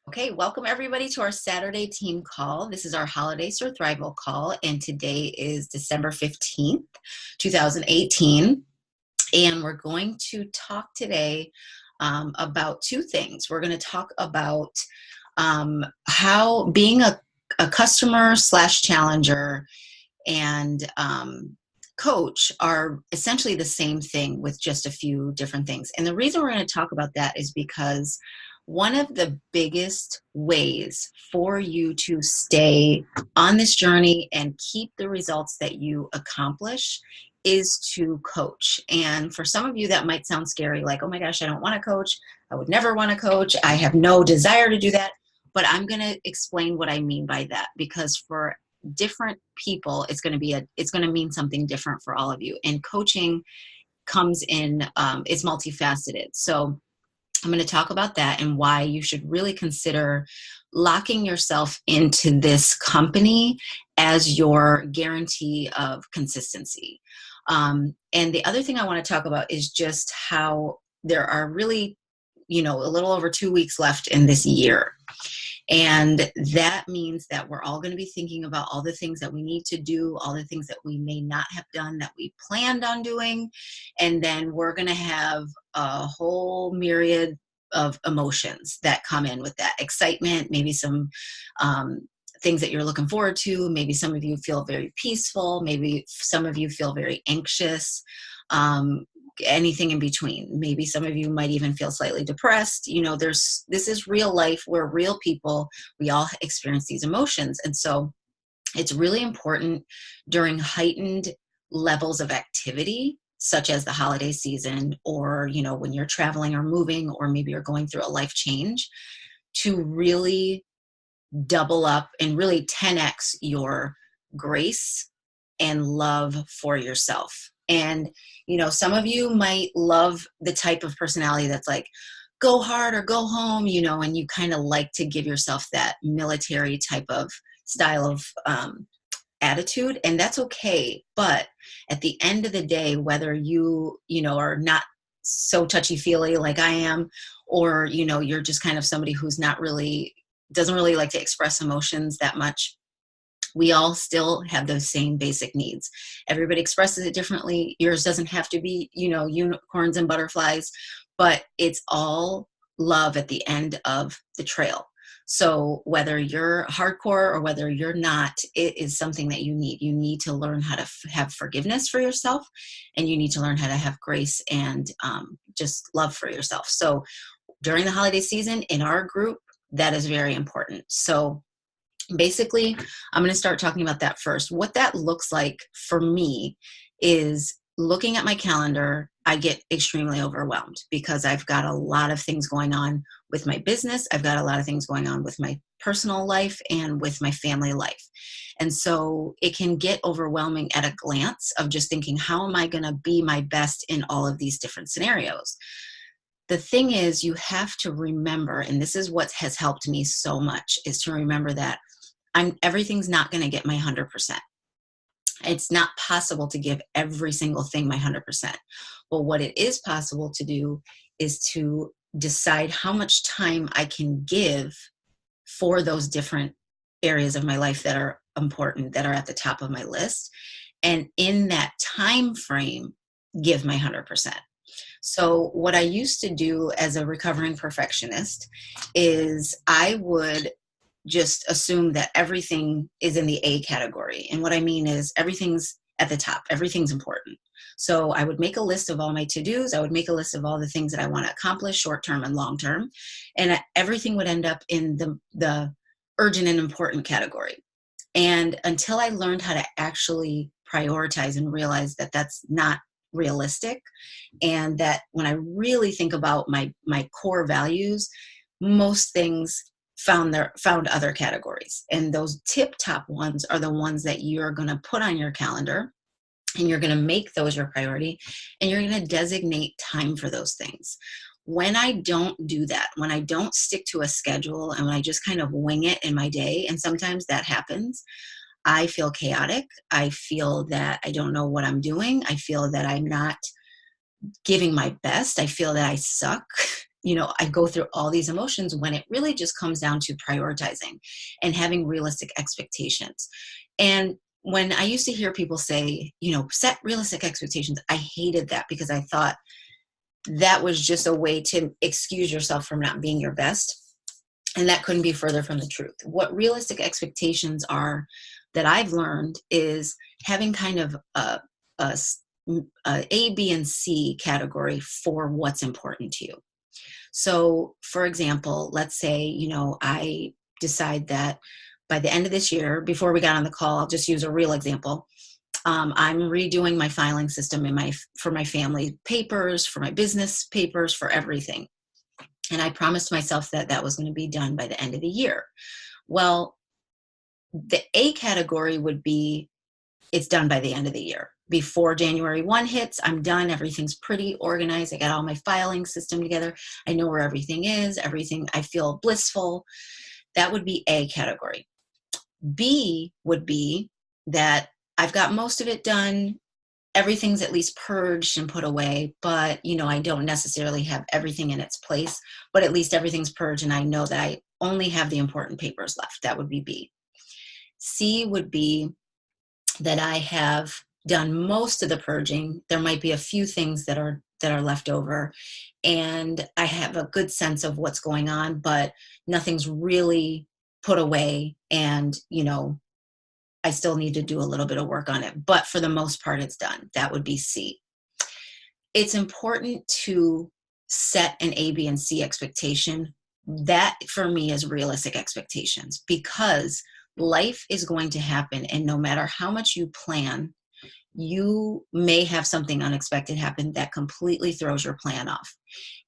Okay, welcome everybody to our Saturday team call. This is our Holiday Survival call, and today is December 15th, 2018. And we're going to talk today about two things. We're going to talk about how being a customer slash challenger and coach are essentially the same thing with just a few different things. And the reason we're going to talk about that is because one of the biggest ways for you to stay on this journey and keep the results that you accomplish is to coach. And for some of you, that might sound scary, like, oh my gosh, I don't want to coach. I would never want to coach. I have no desire to do that. But I'm going to explain what I mean by that, because for different people, it's going to mean something different for all of you. And coaching comes in, is multifaceted. So I'm going to talk about that and why you should really consider locking yourself into this company as your guarantee of consistency. And the other thing I want to talk about is just how there are really, a little over 2 weeks left in this year. And that means that we're all going to be thinking about all the things that we need to do, all the things that we may not have done that we planned on doing. And then we're going to have a whole myriad of emotions that come in with that excitement, maybe some things that you're looking forward to. Maybe some of you feel very peaceful. Maybe some of you feel very anxious. Anything in between. Maybe some of you might even feel slightly depressed. This is real life. We're real people. We all experience these emotions. And so it's really important during heightened levels of activity, such as the holiday season, or, when you're traveling or moving, or maybe you're going through a life change, to really double up and really 10x your grace and love for yourself. And, some of you might love the type of personality that's like, go hard or go home, and you kind of like to give yourself that military type of style of attitude, and that's okay. But at the end of the day, whether you are not so touchy-feely like I am, or, you're just kind of somebody who's doesn't really like to express emotions that much, we all still have those same basic needs. Everybody expresses it differently. Yours doesn't have to be, unicorns and butterflies, but it's all love at the end of the trail. So whether you're hardcore or whether you're not, it is something that you need. You need to learn how to have forgiveness for yourself, and you need to learn how to have grace and just love for yourself. So during the holiday season in our group, that is very important. So basically, I'm going to start talking about that first. What that looks like for me is looking at my calendar. I get extremely overwhelmed because I've got a lot of things going on with my business. I've got a lot of things going on with my personal life and with my family life. And so it can get overwhelming at a glance of just thinking, how am I going to be my best in all of these different scenarios? The thing is, you have to remember, and this is what has helped me so much, is to remember that everything's not going to get my 100%. It's not possible to give every single thing my 100%. But what it is possible to do is to decide how much time I can give for those different areas of my life that are important, that are at the top of my list. And in that time frame, give my 100%. So what I used to do as a recovering perfectionist is I would just assume that everything is in the A category. And what I mean is everything's at the top. Everything's important. So I would make a list of all my to-dos. I would make a list of all the things that I want to accomplish, short-term and long-term. And everything would end up in the urgent and important category. And until I learned how to actually prioritize and realize that that's not realistic, and that when I really think about my core values, most things found other categories. And those tip top ones are the ones that you're going to put on your calendar, and you're going to make those your priority, and you're going to designate time for those things. When I don't do that, when I don't stick to a schedule, and when I just kind of wing it in my day, and sometimes that happens, I feel chaotic. I feel that I don't know what I'm doing. I feel that I'm not giving my best. I feel that I suck. I go through all these emotions when it really just comes down to prioritizing and having realistic expectations. And when I used to hear people say, set realistic expectations, I hated that because I thought that was just a way to excuse yourself from not being your best. And that couldn't be further from the truth. What realistic expectations are that I've learned is having kind of a, B, and C category for what's important to you. So, for example, let's say, I decide that by the end of this year, before we got on the call, I'll just use a real example. I'm redoing my filing system for my family papers, for my business papers, for everything. And I promised myself that that was going to be done by the end of the year. Well, the A category would be it's done by the end of the year. Before January 1 hits, I'm done. Everything's pretty organized. I got all my filing system together. I know where everything is. I feel blissful. That would be A category. B would be that I've got most of it done. Everything's at least purged and put away, but I don't necessarily have everything in its place, but at least everything's purged and I know that I only have the important papers left. That would be B. C would be that I have done most of the purging. There might be a few things that are left over, and I have a good sense of what's going on, but nothing's really put away, and I still need to do a little bit of work on it, but for the most part it's done. That would be C. It's important to set an A, B, and C expectation. That for me is realistic expectations, because life is going to happen, and no matter how much you plan, you may have something unexpected happen that completely throws your plan off.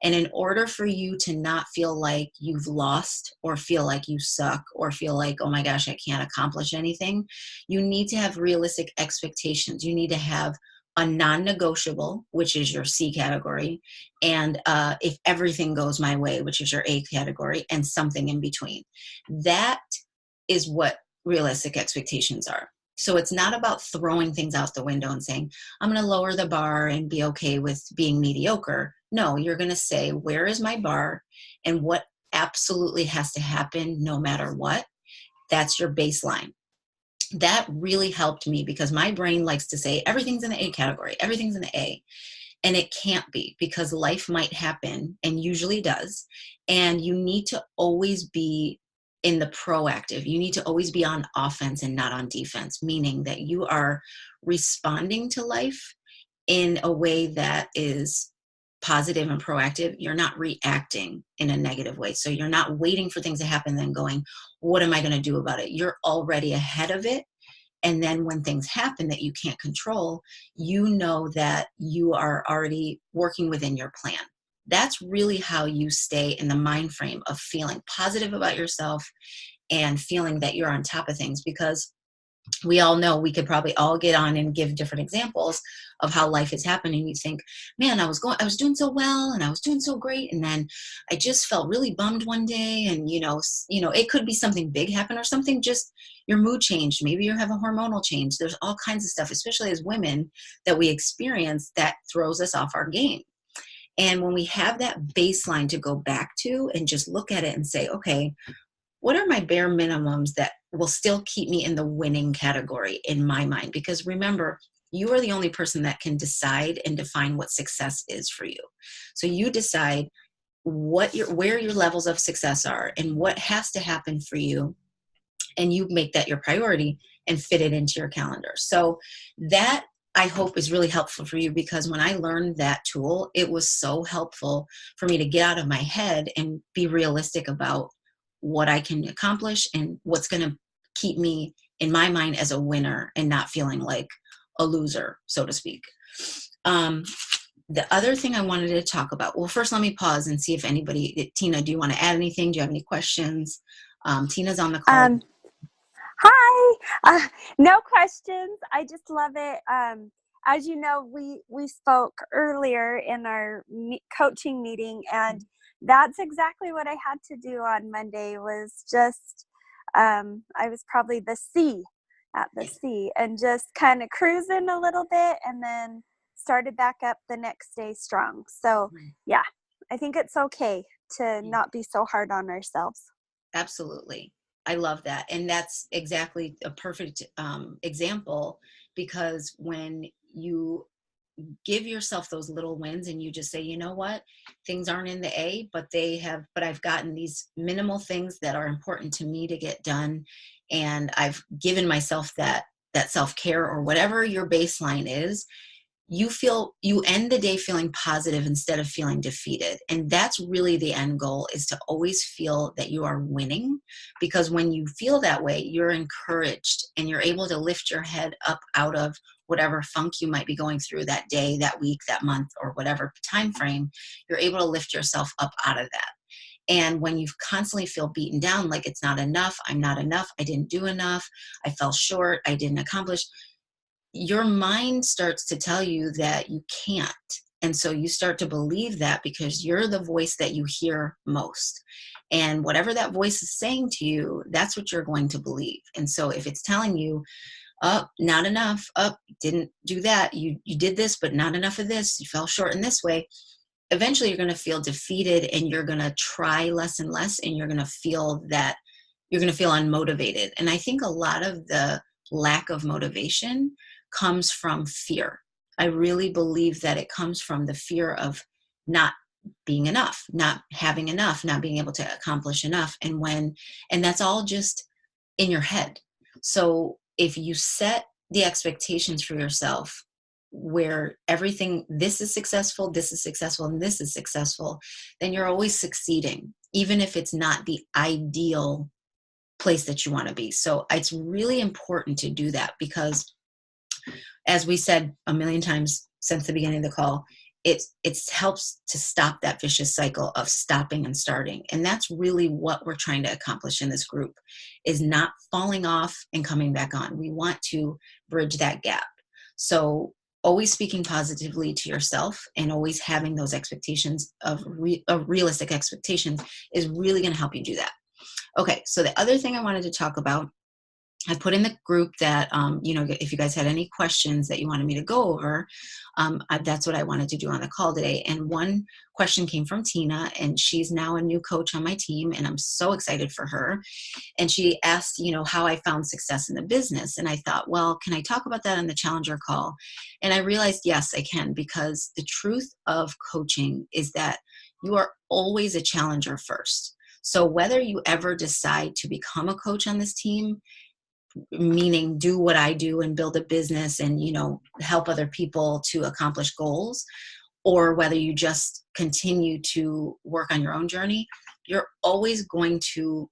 And in order for you to not feel like you've lost, or feel like you suck, or feel like, oh my gosh, I can't accomplish anything, you need to have realistic expectations. You need to have a non-negotiable, which is your C category, and if everything goes my way, which is your A category, and something in between. That is what realistic expectations are. So it's not about throwing things out the window and saying, I'm going to lower the bar and be okay with being mediocre. No, you're going to say, where is my bar and what absolutely has to happen no matter what? That's your baseline. That really helped me, because my brain likes to say everything's in the A category, everything's in the A. And it can't be, because life might happen, and usually does. And you need to always be in the proactive. You need to always be on offense and not on defense, meaning that you are responding to life in a way that is positive and proactive. You're not reacting in a negative way. So you're not waiting for things to happen, then going, what am I going to do about it? You're already ahead of it. And then when things happen that you can't control, you know that you are already working within your plan. That's really how you stay in the mind frame of feeling positive about yourself and feeling that you're on top of things, because we all know, we could probably all get on and give different examples of how life is happening. You think, man, I was doing so well and I was doing so great, and then I just felt really bummed one day, and it could be something big happen, or something, just your mood changed. Maybe you have a hormonal change. There's all kinds of stuff, especially as women, that we experience that throws us off our game. And when we have that baseline to go back to and just look at it and say, okay, what are my bare minimums that will still keep me in the winning category in my mind? Because remember, you are the only person that can decide and define what success is for you. So you decide where your levels of success are and what has to happen for you, and you make that your priority and fit it into your calendar. So that, I hope, is really helpful for you, because when I learned that tool, it was so helpful for me to get out of my head and be realistic about what I can accomplish and what's going to keep me in my mind as a winner and not feeling like a loser, so to speak. The other thing I wanted to talk about, well, first let me pause and see if anybody, Tina, do you want to add anything? Do you have any questions? Tina's on the call. Hi. No questions. I just love it. As you know, we spoke earlier in our coaching meeting, and that's exactly what I had to do on Monday. Was just I was probably at the C, and just kind of cruising a little bit, and then started back up the next day strong. So yeah, I think it's okay to not be so hard on ourselves. Absolutely. I love that. And that's exactly a perfect example, because when you give yourself those little wins and you just say, you know what, things aren't in the A, but I've gotten these minimal things that are important to me to get done. And I've given myself that self-care, or whatever your baseline is, you end the day feeling positive instead of feeling defeated. And that's really the end goal, is to always feel that you are winning, because when you feel that way, you're encouraged and you're able to lift your head up out of whatever funk you might be going through that day, that week, that month, or whatever time frame. You're able to lift yourself up out of that. And when you constantly feel beaten down, like it's not enough, I'm not enough, I didn't do enough, I fell short, I didn't accomplish, your mind starts to tell you that you can't. And so you start to believe that, because you're the voice that you hear most. And whatever that voice is saying to you, that's what you're going to believe. And so if it's telling you, oh, not enough, oh, didn't do that, you did this, but not enough of this, you fell short in this way, eventually you're going to feel defeated, and you're going to try less and less, and you're going to feel unmotivated. And I think a lot of the lack of motivation comes from fear. I really believe that it comes from the fear of not being enough, not having enough, not being able to accomplish enough. And that's all just in your head. So if you set the expectations for yourself where everything, this is successful, and this is successful, then you're always succeeding, even if it's not the ideal place that you want to be. So it's really important to do that, because as we said a million times since the beginning of the call, it helps to stop that vicious cycle of stopping and starting. And that's really what we're trying to accomplish in this group, is not falling off and coming back on. We want to bridge that gap. So always speaking positively to yourself and always having those expectations of realistic expectations is really going to help you do that. Okay, so the other thing I wanted to talk about, I put in the group that, if you guys had any questions that you wanted me to go over, that's what I wanted to do on the call today. And one question came from Tina, and she's now a new coach on my team, and I'm so excited for her. And she asked, how I found success in the business. And I thought, well, can I talk about that on the Challenger call? And I realized, yes, I can, because the truth of coaching is that you are always a challenger first. So whether you ever decide to become a coach on this team, meaning do what I do and build a business and, help other people to accomplish goals, or whether you just continue to work on your own journey, you're always going to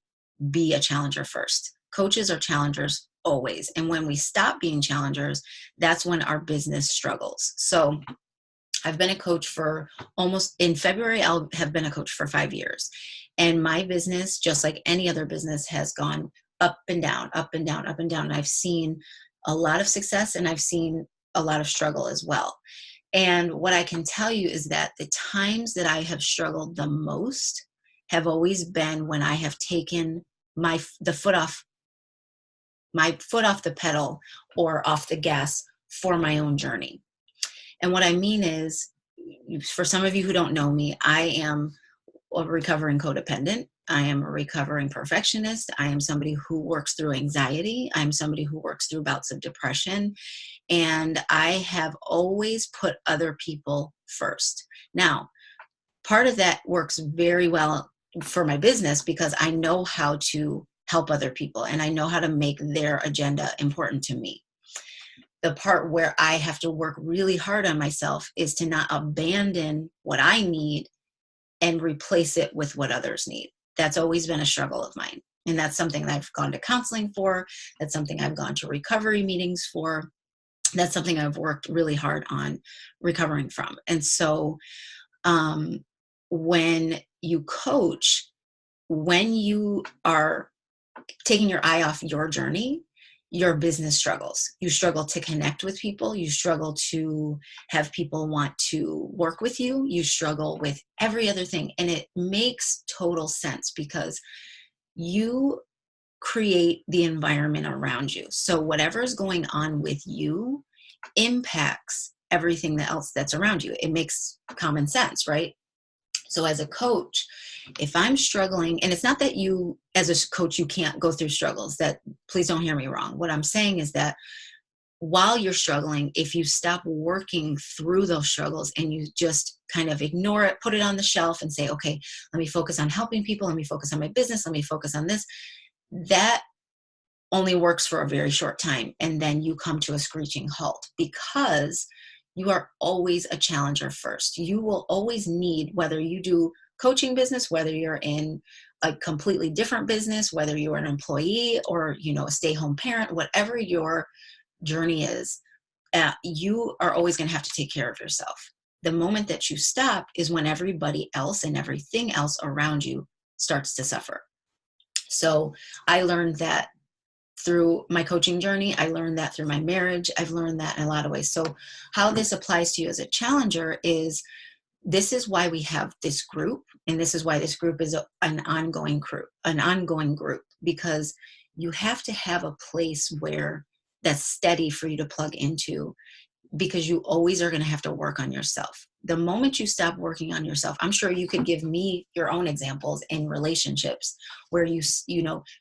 be a challenger first. Coaches are challengers always. And when we stop being challengers, that's when our business struggles. So I've been a coach in February, I'll have been a coach for 5 years. And my business, just like any other business, has gone up and down, up and down, up and down. And I've seen a lot of success, and I've seen a lot of struggle as well. And what I can tell you is that the times that I have struggled the most have always been when I have taken my foot off the pedal or off the gas for my own journey. And what I mean is, for some of you who don't know me, I am a recovering codependent. I am a recovering perfectionist. I am somebody who works through anxiety. I'm somebody who works through bouts of depression. And I have always put other people first. Now, part of that works very well for my business, because I know how to help other people and I know how to make their agenda important to me. The part where I have to work really hard on myself is to not abandon what I need and replace it with what others need. That's always been a struggle of mine. And that's something that I've gone to counseling for. That's something I've gone to recovery meetings for. That's something I've worked really hard on recovering from. And so when you coach, when you are taking your eye off your journey, your business struggles. You struggle to connect with people. You struggle to have people want to work with you. You struggle with every other thing. And it makes total sense, because you create the environment around you. So whatever is going on with you impacts everything else that's around you. It makes common sense, right? So as a coach, if I'm struggling, and it's not that you, as a coach, you can't go through struggles, that, please don't hear me wrong. What I'm saying is that while you're struggling, if you stop working through those struggles and you just kind of ignore it, put it on the shelf and say, okay, let me focus on helping people. Let me focus on my business. Let me focus on this. That only works for a very short time. And then you come to a screeching halt, because you are always a challenger first. You will always need, whether you do coaching business, whether you're in a completely different business, whether you're an employee or, a stay-home parent, whatever your journey is, you are always going to have to take care of yourself. The moment that you stop is when everybody else and everything else around you starts to suffer. So I learned that through my coaching journey. I learned that through my marriage. I've learned that in a lot of ways. So how this applies to you as a challenger is, this is why we have this group, and this is why this group is an ongoing group, because you have to have a place where that's steady for you to plug into, because you always are going to have to work on yourself. The moment you stop working on yourself, I'm sure you could give me your own examples in relationships where you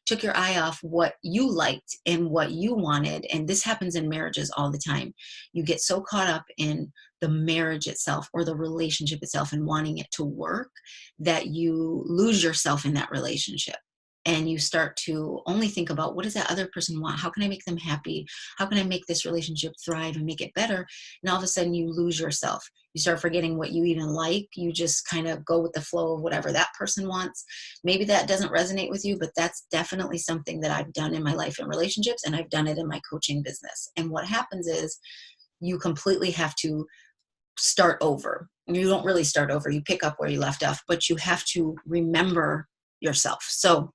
took your eye off what you liked and what you wanted. And this happens in marriages all the time. You get so caught up in the marriage itself or the relationship itself and wanting it to work that you lose yourself in that relationship. And you start to only think about, what does that other person want? How can I make them happy? How can I make this relationship thrive and make it better? And all of a sudden you lose yourself. You start forgetting what you even like. You just kind of go with the flow of whatever that person wants. Maybe that doesn't resonate with you, but that's definitely something that I've done in my life in relationships, and I've done it in my coaching business. And what happens is you completely have to start over. You don't really start over. You pick up where you left off, but you have to remember yourself. So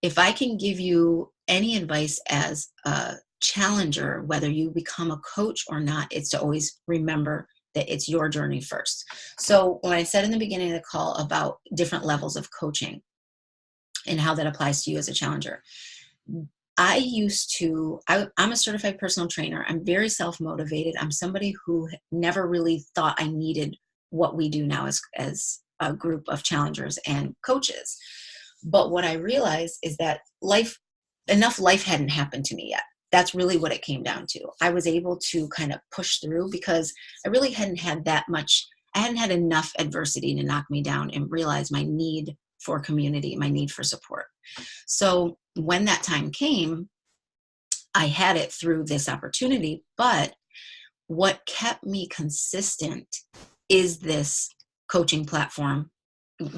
if I can give you any advice as a challenger, whether you become a coach or not, it's to always remember that it's your journey first. So when I said in the beginning of the call about different levels of coaching and how that applies to you as a challenger, I'm a certified personal trainer. I'm very self-motivated. I'm somebody who never really thought I needed what we do now as a group of challengers and coaches. But what I realized is that life hadn't happened to me yet. That's really what it came down to. I was able to kind of push through because I really hadn't had enough adversity to knock me down and realize my need for community, my need for support. So when that time came, I had it through this opportunity. But what kept me consistent is this coaching platform,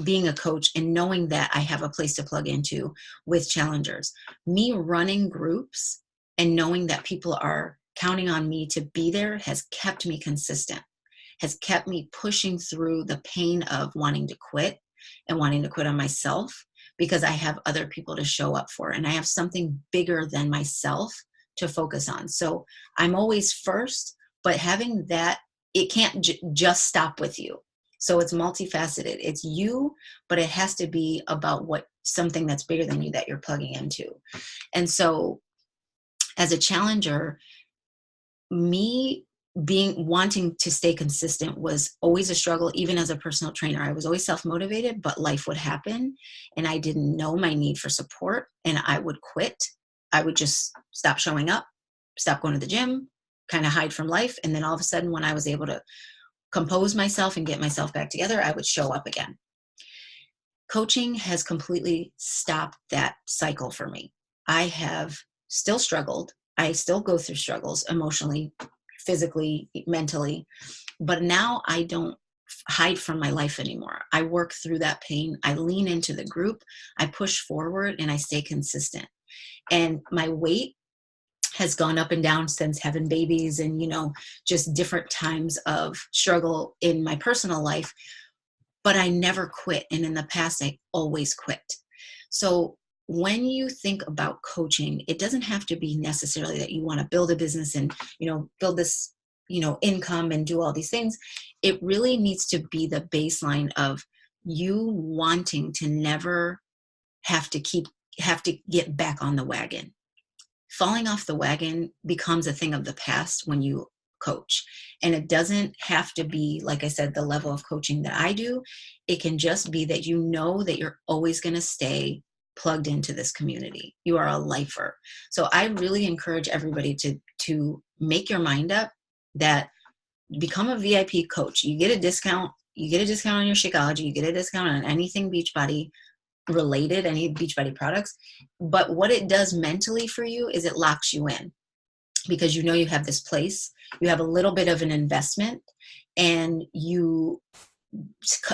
being a coach and knowing that I have a place to plug into with challengers. Me running groups and knowing that people are counting on me to be there has kept me consistent, has kept me pushing through the pain of wanting to quit and wanting to quit on myself, because I have other people to show up for and I have something bigger than myself to focus on. So I'm always first, but having that, it can't just stop with you. So it's multifaceted. It's you, but it has to be about something that's bigger than you that you're plugging into. And so as a challenger, me wanting to stay consistent was always a struggle. Even as a personal trainer, I was always self-motivated, but life would happen and I didn't know my need for support and I would quit. I would just stop showing up, stop going to the gym, kind of hide from life. And then all of a sudden, when I was able to compose myself and get myself back together, I would show up again. Coaching has completely stopped that cycle for me. I have still struggled. I still go through struggles emotionally, physically, mentally, but now I don't hide from my life anymore. I work through that pain. I lean into the group. I push forward and I stay consistent. And my weight has gone up and down since having babies and, just different times of struggle in my personal life, but I never quit. And in the past, I always quit. So when you think about coaching, it doesn't have to be necessarily that you want to build a business and, build this, income and do all these things. It really needs to be the baseline of you wanting to never have to get back on the wagon. Falling off the wagon becomes a thing of the past when you coach. And it doesn't have to be, like I said, the level of coaching that I do. It can just be that you know that you're always going to stay plugged into this community. You are a lifer. So I really encourage everybody to make your mind up that become a VIP coach. You get a discount. You get a discount on your Shakeology. You get a discount on anything Beachbody related, any Beachbody products. But what it does mentally for you is it locks you in, because you know you have this place, you have a little bit of an investment, and you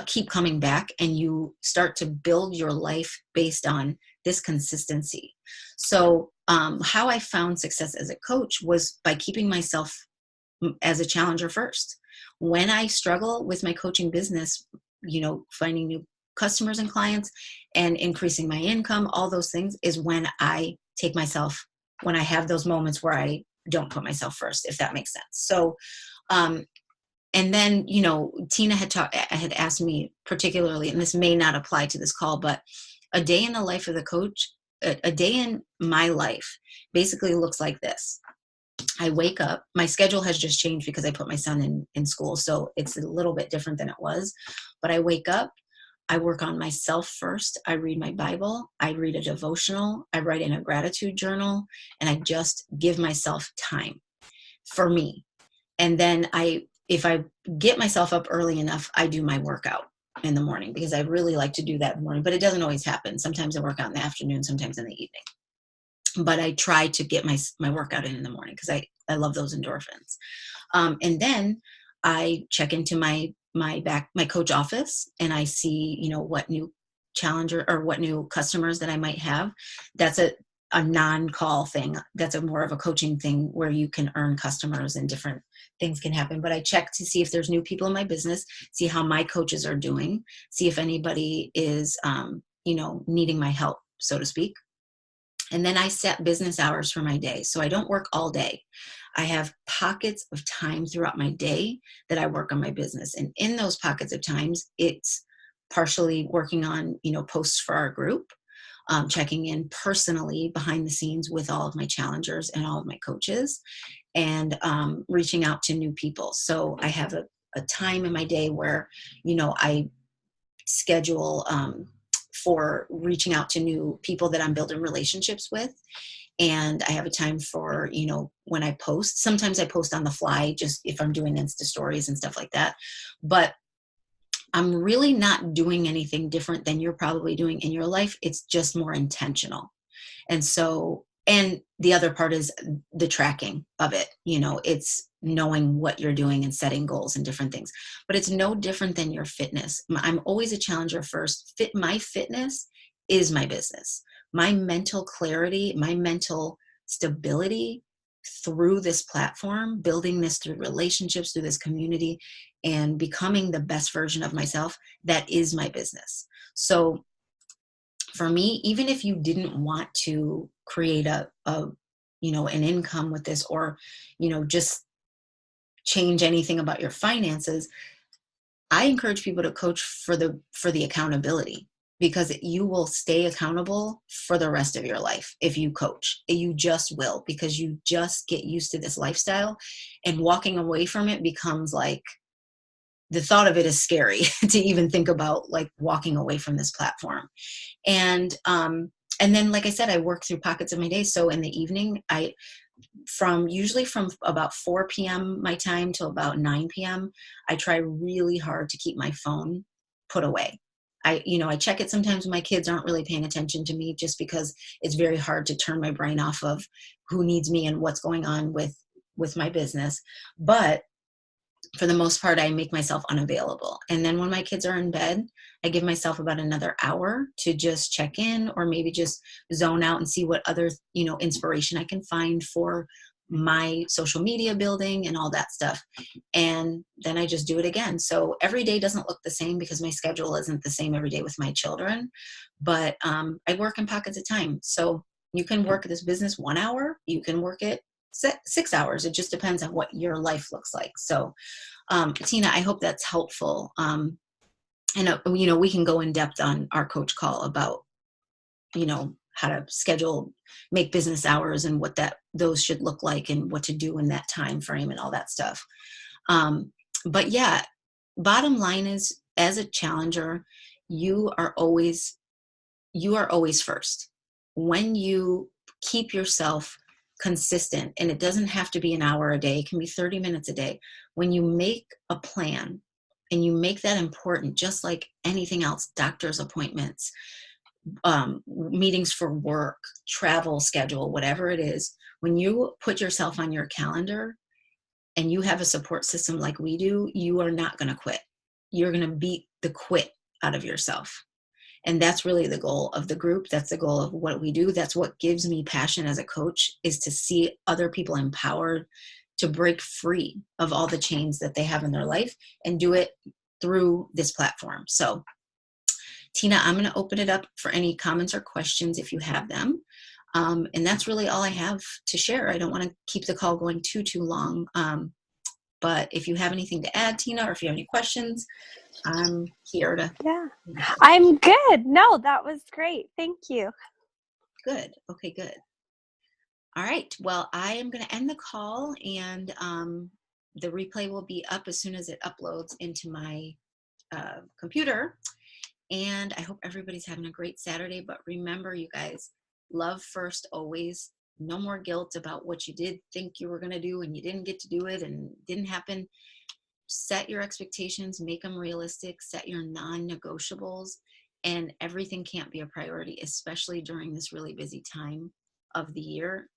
keep coming back, and you start to build your life based on this consistency. So how I found success as a coach was by keeping myself as a challenger first. When I struggle with my coaching business, finding new customers and clients and increasing my income, all those things is when I have those moments where I don't put myself first, if that makes sense. So, and then, Tina had asked me particularly, and this may not apply to this call, but a day in the life of the coach, a day in my life basically looks like this. I wake up, my schedule has just changed because I put my son in school. So it's a little bit different than it was, but I wake up, I work on myself first. I read my Bible, I read a devotional, I write in a gratitude journal, and I just give myself time for me. And then if I get myself up early enough, I do my workout in the morning, because I really like to do that in the morning, but it doesn't always happen. Sometimes I work out in the afternoon, sometimes in the evening. But I try to get my workout in the morning because I love those endorphins. And then I check into my coach office, and I see, what new challenger or what new customers that I might have. That's a non-call thing. That's more of a coaching thing where you can earn customers and different things can happen. But I check to see if there's new people in my business, see how my coaches are doing, see if anybody is, needing my help, so to speak. And then I set business hours for my day. So I don't work all day. I have pockets of time throughout my day that I work on my business. And in those pockets of times, it's partially working on, posts for our group, checking in personally behind the scenes with all of my challengers and all of my coaches, and reaching out to new people. So I have a time in my day where, I schedule for reaching out to new people that I'm building relationships with. And I have a time for, when I post. Sometimes I post on the fly, just if I'm doing Insta stories and stuff like that. But I'm really not doing anything different than you're probably doing in your life. It's just more intentional. And so, and the other part is the tracking of it. It's knowing what you're doing and setting goals and different things. But it's no different than your fitness. I'm always a challenger first. My fitness is my business. My mental clarity, my mental stability through this platform, building this through relationships, through this community, and becoming the best version of myself, that is my business. So for me, even if you didn't want to create an income with this, or, just change anything about your finances, I encourage people to coach for the accountability, because you will stay accountable for the rest of your life if you coach. You just will, because you just get used to this lifestyle, and walking away from it becomes like, the thought of it is scary to even think about, like, walking away from this platform. And then, like I said, I work through pockets of my day. So in the evening, usually from about 4 p.m. my time till about 9 p.m., I try really hard to keep my phone put away. I check it sometimes when my kids aren't really paying attention to me, just because it's very hard to turn my brain off of who needs me and what's going on with my business. But for the most part, I make myself unavailable. And then when my kids are in bed, I give myself about another hour to just check in, or maybe just zone out and see what other, inspiration I can find for my social media building and all that stuff. And then I just do it again. So every day doesn't look the same, because my schedule isn't the same every day with my children, but I work in pockets of time. So you can work this business 1 hour, you can work it 6 hours. It just depends on what your life looks like. So, Tina, I hope that's helpful. And we can go in depth on our coach call about, how to schedule, make business hours and what those should look like and what to do in that time frame and all that stuff. But yeah, bottom line is, as a challenger, you are always first. When you keep yourself consistent, and it doesn't have to be an hour a day, it can be 30 minutes a day. When you make a plan and you make that important, just like anything else, doctor's appointments, meetings for work, travel schedule, whatever it is, when you put yourself on your calendar and you have a support system like we do, you are not going to quit. You're going to beat the quit out of yourself. And that's really the goal of the group. That's the goal of what we do. That's what gives me passion as a coach, is to see other people empowered to break free of all the chains that they have in their life and do it through this platform. So Tina, I'm going to open it up for any comments or questions if you have them. And that's really all I have to share. I don't want to keep the call going too long. But if you have anything to add, Tina, or if you have any questions, I'm here to. Yeah, I'm good. No, that was great. Thank you. Good. Okay, good. All right. Well, I am going to end the call, and the replay will be up as soon as it uploads into my computer. And I hope everybody's having a great Saturday. But remember, you guys, love first always. No more guilt about what you did think you were going to do and you didn't get to do it and it didn't happen. Set your expectations, make them realistic, set your non-negotiables, and everything can't be a priority, especially during this really busy time of the year.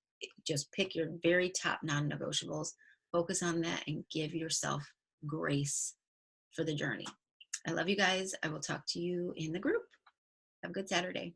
Just pick your very top non-negotiables, focus on that, and give yourself grace for the journey. I love you guys. I will talk to you in the group. Have a good Saturday.